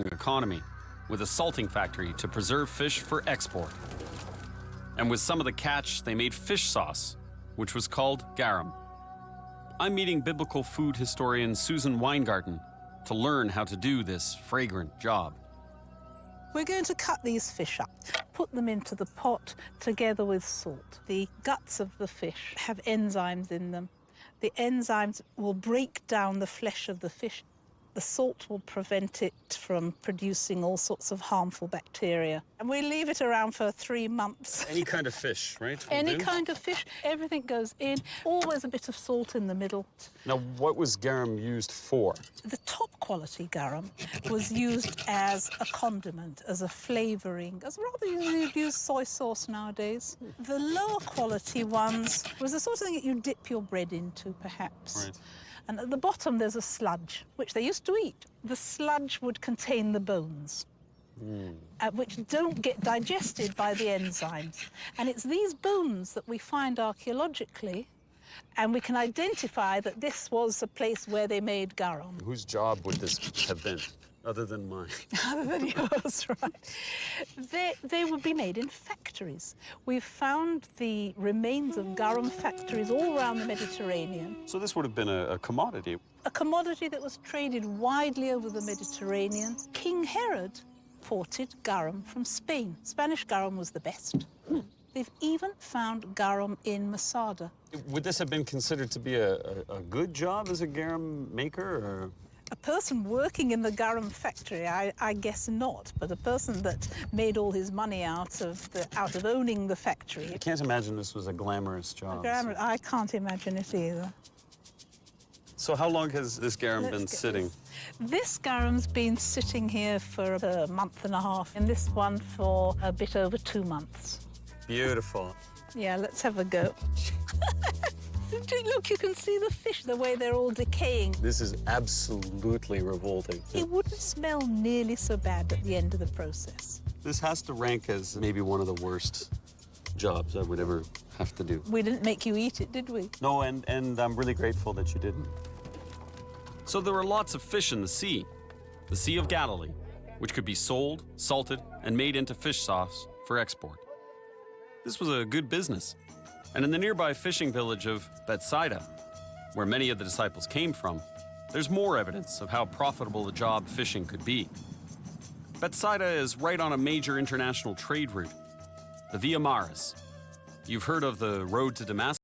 economy, with a salting factory to preserve fish for export. And with some of the catch, they made fish sauce, which was called garum. I'm meeting biblical food historian Susan Weingarten to learn how to do this fragrant job. We're going to cut these fish up, put them into the pot together with salt. The guts of the fish have enzymes in them. The enzymes will break down the flesh of the fish. The salt will prevent it from producing all sorts of harmful bacteria. And we leave it around for 3 months. Any kind of fish, right? Any kind of fish, everything goes in, always a bit of salt in the middle. Now, what was garum used for? The top quality garum was used as a condiment, as a flavouring, as rather you'd use soy sauce nowadays. The lower quality ones was the sort of thing that you dip your bread into, perhaps. Right. And at the bottom, there's a sludge, which they used to eat. The sludge would contain the bones, which don't get digested by the enzymes. And it's these bones that we find archaeologically, and we can identify that this was a place where they made garum. Whose job would this have been, other than mine? Other than yours, right. They would be made in factories. We've found the remains of garum factories all around the Mediterranean. So this would have been a commodity. A commodity that was traded widely over the Mediterranean. King Herod imported garum from Spain. Spanish garum was the best. They've even found garum in Masada. Would this have been considered to be a good job as a garum maker, or? A person working in the garum factory, I guess not, but a person that made all his money out of owning the factory. I can't imagine this was a glamorous job. I can't imagine it either. So how long has this garum been sitting? This garum's been sitting here for a month and a half, and this one for a bit over 2 months. Beautiful. Yeah, let's have a go. Look, you can see the fish, the way they're all decaying. This is absolutely revolting. It wouldn't smell nearly so bad at the end of the process. This has to rank as maybe one of the worst jobs I would ever have to do. We didn't make you eat it, did we? No, and I'm really grateful that you didn't. So there are lots of fish in the Sea of Galilee, which could be sold, salted, and made into fish sauce for export. This was a good business. And in the nearby fishing village of Bethsaida, where many of the disciples came from, there's more evidence of how profitable a job fishing could be. Bethsaida is right on a major international trade route, the Via Maris. You've heard of the road to Damascus?